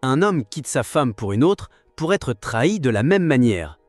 Un homme quitte sa femme pour une autre pour être trahi de la même manière.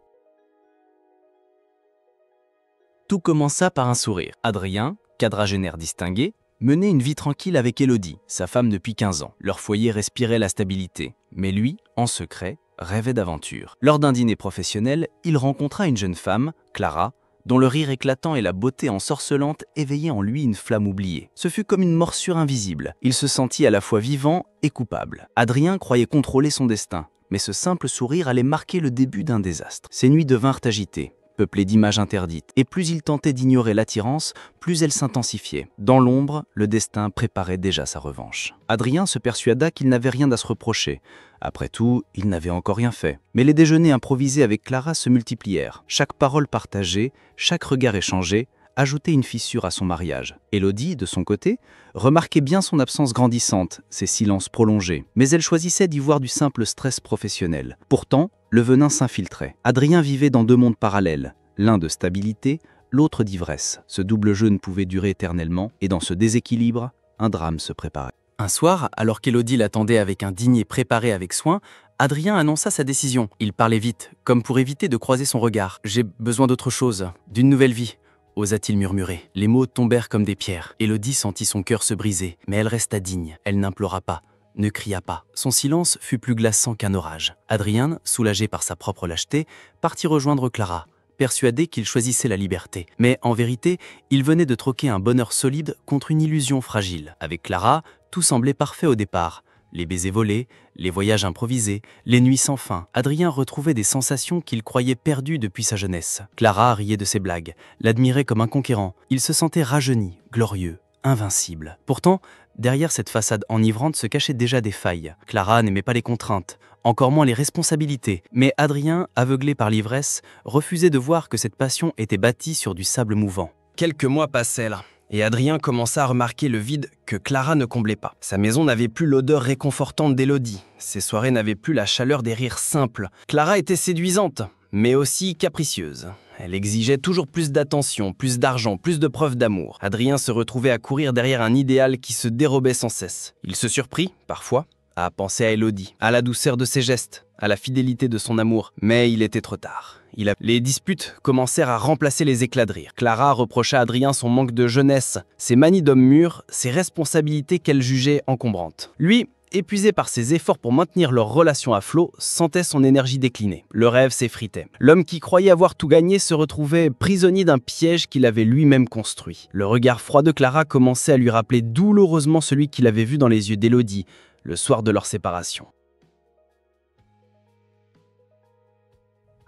Tout commença par un sourire. Adrien, quadragénaire distingué, menait une vie tranquille avec Élodie, sa femme depuis 15 ans. Leur foyer respirait la stabilité, mais lui, en secret, rêvait d'aventure. Lors d'un dîner professionnel, il rencontra une jeune femme, Clara, dont le rire éclatant et la beauté ensorcelante éveillaient en lui une flamme oubliée. Ce fut comme une morsure invisible. Il se sentit à la fois vivant et coupable. Adrien croyait contrôler son destin, mais ce simple sourire allait marquer le début d'un désastre. Ses nuits devinrent agitées, peuplée d'images interdites, et plus il tentait d'ignorer l'attirance, plus elle s'intensifiait. Dans l'ombre, le destin préparait déjà sa revanche. Adrien se persuada qu'il n'avait rien à se reprocher. Après tout, il n'avait encore rien fait. Mais les déjeuners improvisés avec Clara se multiplièrent. Chaque parole partagée, chaque regard échangé, ajoutait une fissure à son mariage. Élodie, de son côté, remarquait bien son absence grandissante, ses silences prolongés, mais elle choisissait d'y voir du simple stress professionnel. Pourtant, le venin s'infiltrait. Adrien vivait dans deux mondes parallèles, l'un de stabilité, l'autre d'ivresse. Ce double jeu ne pouvait durer éternellement, et dans ce déséquilibre, un drame se préparait. Un soir, alors qu'Élodie l'attendait avec un dîner préparé avec soin, Adrien annonça sa décision. Il parlait vite, comme pour éviter de croiser son regard. « J'ai besoin d'autre chose, d'une nouvelle vie », osa-t-il murmurer. Les mots tombèrent comme des pierres. Élodie sentit son cœur se briser, mais elle resta digne. Elle n'implora pas, ne cria pas. Son silence fut plus glaçant qu'un orage. Adrien, soulagé par sa propre lâcheté, partit rejoindre Clara, persuadé qu'il choisissait la liberté. Mais en vérité, il venait de troquer un bonheur solide contre une illusion fragile. Avec Clara, tout semblait parfait au départ. Les baisers volés, les voyages improvisés, les nuits sans fin. Adrien retrouvait des sensations qu'il croyait perdues depuis sa jeunesse. Clara riait de ses blagues, l'admirait comme un conquérant. Il se sentait rajeuni, glorieux, invincible. Pourtant, derrière cette façade enivrante se cachaient déjà des failles. Clara n'aimait pas les contraintes, encore moins les responsabilités. Mais Adrien, aveuglé par l'ivresse, refusait de voir que cette passion était bâtie sur du sable mouvant. Quelques mois passèrent. Et Adrien commença à remarquer le vide que Clara ne comblait pas. Sa maison n'avait plus l'odeur réconfortante d'Élodie. Ses soirées n'avaient plus la chaleur des rires simples. Clara était séduisante, mais aussi capricieuse. Elle exigeait toujours plus d'attention, plus d'argent, plus de preuves d'amour. Adrien se retrouvait à courir derrière un idéal qui se dérobait sans cesse. Il se surprit, parfois, à penser à Élodie, à la douceur de ses gestes, à la fidélité de son amour. Mais il était trop tard. Les disputes commencèrent à remplacer les éclats de rire. Clara reprocha à Adrien son manque de jeunesse, ses manies d'homme mûr, ses responsabilités qu'elle jugeait encombrantes. Lui, épuisé par ses efforts pour maintenir leur relation à flot, sentait son énergie décliner. Le rêve s'effritait. L'homme qui croyait avoir tout gagné se retrouvait prisonnier d'un piège qu'il avait lui-même construit. Le regard froid de Clara commençait à lui rappeler douloureusement celui qu'il avait vu dans les yeux d'Élodie, le soir de leur séparation.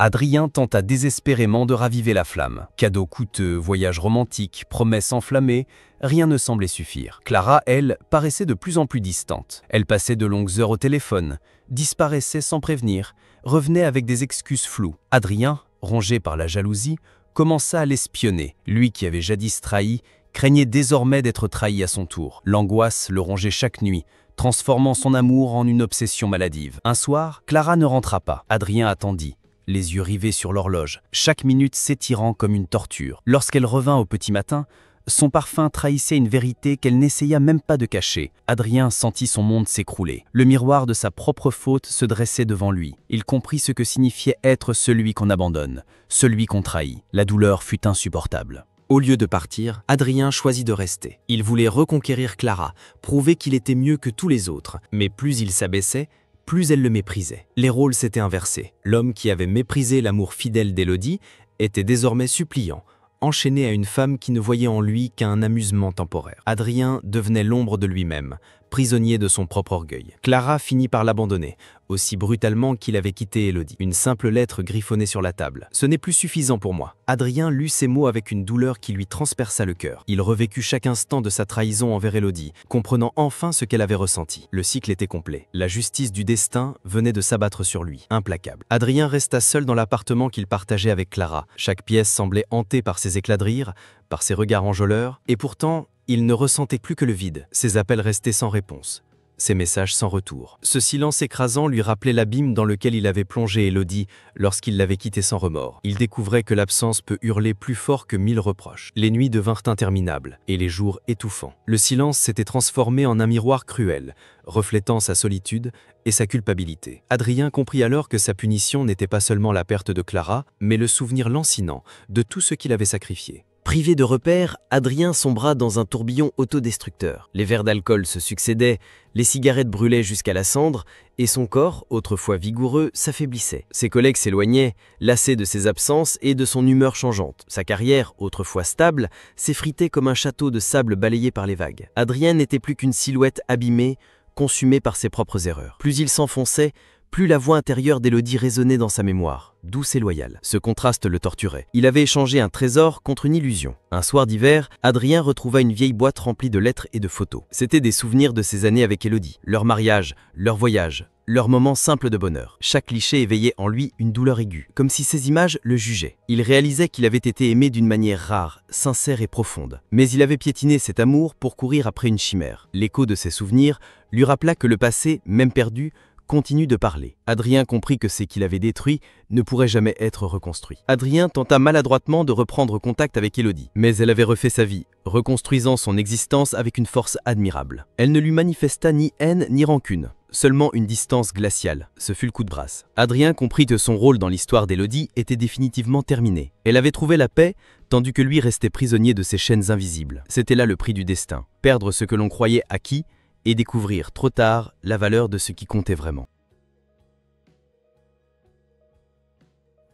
Adrien tenta désespérément de raviver la flamme. Cadeaux coûteux, voyages romantiques, promesses enflammées, rien ne semblait suffire. Clara, elle, paraissait de plus en plus distante. Elle passait de longues heures au téléphone, disparaissait sans prévenir, revenait avec des excuses floues. Adrien, rongé par la jalousie, commença à l'espionner. Lui qui avait jadis trahi, craignait désormais d'être trahi à son tour. L'angoisse le rongeait chaque nuit, transformant son amour en une obsession maladive. Un soir, Clara ne rentra pas. Adrien attendit, les yeux rivés sur l'horloge, chaque minute s'étirant comme une torture. Lorsqu'elle revint au petit matin, son parfum trahissait une vérité qu'elle n'essaya même pas de cacher. Adrien sentit son monde s'écrouler. Le miroir de sa propre faute se dressait devant lui. Il comprit ce que signifiait être celui qu'on abandonne, celui qu'on trahit. La douleur fut insupportable. Au lieu de partir, Adrien choisit de rester. Il voulait reconquérir Clara, prouver qu'il était mieux que tous les autres. Mais plus il s'abaissait, plus elle le méprisait. Les rôles s'étaient inversés. L'homme qui avait méprisé l'amour fidèle d'Élodie était désormais suppliant, enchaîné à une femme qui ne voyait en lui qu'un amusement temporaire. Adrien devenait l'ombre de lui-même, prisonnier de son propre orgueil. Clara finit par l'abandonner, aussi brutalement qu'il avait quitté Élodie. Une simple lettre griffonnée sur la table. « Ce n'est plus suffisant pour moi ». Adrien lut ces mots avec une douleur qui lui transperça le cœur. Il revécut chaque instant de sa trahison envers Élodie, comprenant enfin ce qu'elle avait ressenti. Le cycle était complet. La justice du destin venait de s'abattre sur lui, implacable. Adrien resta seul dans l'appartement qu'il partageait avec Clara. Chaque pièce semblait hantée par ses éclats de rire, par ses regards enjôleurs, et pourtant, il ne ressentait plus que le vide. Ses appels restaient sans réponse. ses messages sans retour. Ce silence écrasant lui rappelait l'abîme dans lequel il avait plongé Élodie lorsqu'il l'avait quittée sans remords. Il découvrait que l'absence peut hurler plus fort que 1000 reproches. Les nuits devinrent interminables et les jours étouffants. Le silence s'était transformé en un miroir cruel, reflétant sa solitude et sa culpabilité. Adrien comprit alors que sa punition n'était pas seulement la perte de Clara, mais le souvenir lancinant de tout ce qu'il avait sacrifié. Privé de repères, Adrien sombra dans un tourbillon autodestructeur. Les verres d'alcool se succédaient, les cigarettes brûlaient jusqu'à la cendre, et son corps, autrefois vigoureux, s'affaiblissait. Ses collègues s'éloignaient, lassés de ses absences et de son humeur changeante. Sa carrière, autrefois stable, s'effritait comme un château de sable balayé par les vagues. Adrien n'était plus qu'une silhouette abîmée, consumée par ses propres erreurs. Plus il s'enfonçait, plus la voix intérieure d'Élodie résonnait dans sa mémoire, douce et loyale. Ce contraste le torturait. Il avait échangé un trésor contre une illusion. Un soir d'hiver, Adrien retrouva une vieille boîte remplie de lettres et de photos. C'étaient des souvenirs de ses années avec Élodie, leur mariage, leur voyage, leurs moments simples de bonheur. Chaque cliché éveillait en lui une douleur aiguë, comme si ces images le jugeaient. Il réalisait qu'il avait été aimé d'une manière rare, sincère et profonde. Mais il avait piétiné cet amour pour courir après une chimère. L'écho de ses souvenirs lui rappela que le passé, même perdu, continue de parler. Adrien comprit que ce qu'il avait détruit ne pourrait jamais être reconstruit. Adrien tenta maladroitement de reprendre contact avec Élodie, mais elle avait refait sa vie, reconstruisant son existence avec une force admirable. Elle ne lui manifesta ni haine ni rancune, seulement une distance glaciale. Ce fut le coup de brasse. Adrien comprit que son rôle dans l'histoire d'Élodie était définitivement terminé. Elle avait trouvé la paix, tandis que lui restait prisonnier de ses chaînes invisibles. C'était là le prix du destin, perdre ce que l'on croyait acquis, et découvrir trop tard la valeur de ce qui comptait vraiment.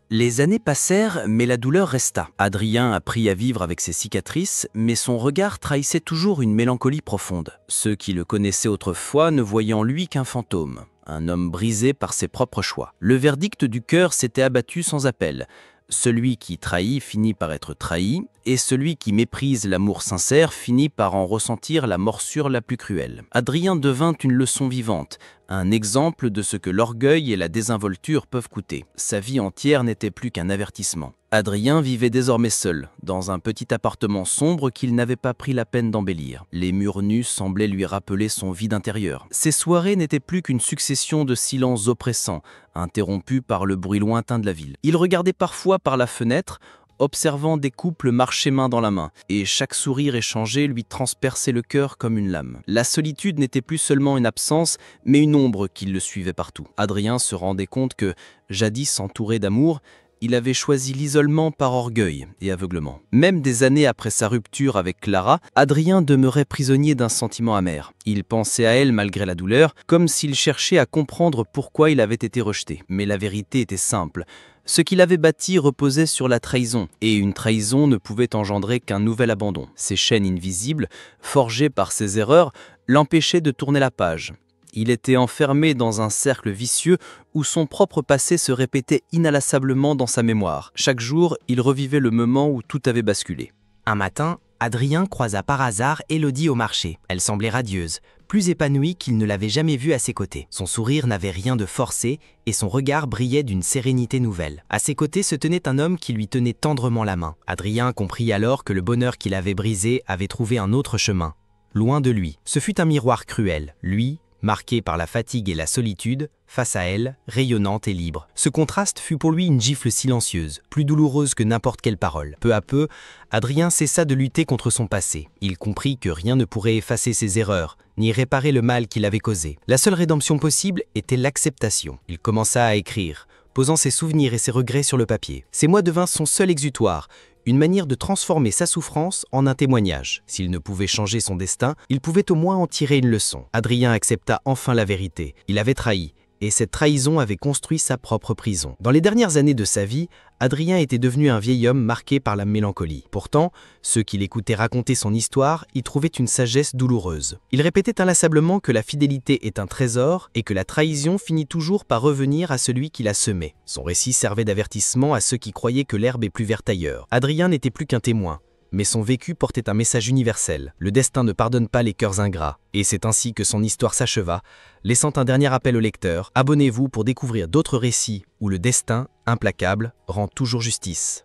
Les années passèrent, mais la douleur resta. Adrien apprit à vivre avec ses cicatrices, mais son regard trahissait toujours une mélancolie profonde. Ceux qui le connaissaient autrefois ne voyaient en lui qu'un fantôme, un homme brisé par ses propres choix. Le verdict du cœur s'était abattu sans appel. Celui qui trahit finit par être trahi, et celui qui méprise l'amour sincère finit par en ressentir la morsure la plus cruelle. Adrien devint une leçon vivante, un exemple de ce que l'orgueil et la désinvolture peuvent coûter. Sa vie entière n'était plus qu'un avertissement. Adrien vivait désormais seul, dans un petit appartement sombre qu'il n'avait pas pris la peine d'embellir. Les murs nus semblaient lui rappeler son vide intérieur. Ses soirées n'étaient plus qu'une succession de silences oppressants, interrompus par le bruit lointain de la ville. Il regardait parfois par la fenêtre, observant des couples marcher main dans la main, et chaque sourire échangé lui transperçait le cœur comme une lame. La solitude n'était plus seulement une absence, mais une ombre qui le suivait partout. Adrien se rendait compte que, jadis entouré d'amour, il avait choisi l'isolement par orgueil et aveuglement. Même des années après sa rupture avec Clara, Adrien demeurait prisonnier d'un sentiment amer. Il pensait à elle malgré la douleur, comme s'il cherchait à comprendre pourquoi il avait été rejeté. Mais la vérité était simple. Ce qu'il avait bâti reposait sur la trahison, et une trahison ne pouvait engendrer qu'un nouvel abandon. Ces chaînes invisibles, forgées par ses erreurs, l'empêchaient de tourner la page. Il était enfermé dans un cercle vicieux où son propre passé se répétait inlassablement dans sa mémoire. Chaque jour, il revivait le moment où tout avait basculé. Un matin, Adrien croisa par hasard Élodie au marché. Elle semblait radieuse, plus épanouie qu'il ne l'avait jamais vue à ses côtés. Son sourire n'avait rien de forcé et son regard brillait d'une sérénité nouvelle. À ses côtés se tenait un homme qui lui tenait tendrement la main. Adrien comprit alors que le bonheur qu'il avait brisé avait trouvé un autre chemin, loin de lui. Ce fut un miroir cruel. Lui, marqué par la fatigue et la solitude, face à elle, rayonnante et libre. Ce contraste fut pour lui une gifle silencieuse, plus douloureuse que n'importe quelle parole. Peu à peu, Adrien cessa de lutter contre son passé. Il comprit que rien ne pourrait effacer ses erreurs, ni réparer le mal qu'il avait causé. La seule rédemption possible était l'acceptation. Il commença à écrire, posant ses souvenirs et ses regrets sur le papier. Ces mots devinrent son seul exutoire, une manière de transformer sa souffrance en un témoignage. S'il ne pouvait changer son destin, il pouvait au moins en tirer une leçon. Adrien accepta enfin la vérité. Il avait trahi, et cette trahison avait construit sa propre prison. Dans les dernières années de sa vie, Adrien était devenu un vieil homme marqué par la mélancolie. Pourtant, ceux qui l'écoutaient raconter son histoire y trouvaient une sagesse douloureuse. Il répétait inlassablement que la fidélité est un trésor et que la trahison finit toujours par revenir à celui qui l'a semée. Son récit servait d'avertissement à ceux qui croyaient que l'herbe est plus verte ailleurs. Adrien n'était plus qu'un témoin, mais son vécu portait un message universel. Le destin ne pardonne pas les cœurs ingrats. Et c'est ainsi que son histoire s'acheva, laissant un dernier appel au lecteur. Abonnez-vous pour découvrir d'autres récits où le destin, implacable, rend toujours justice.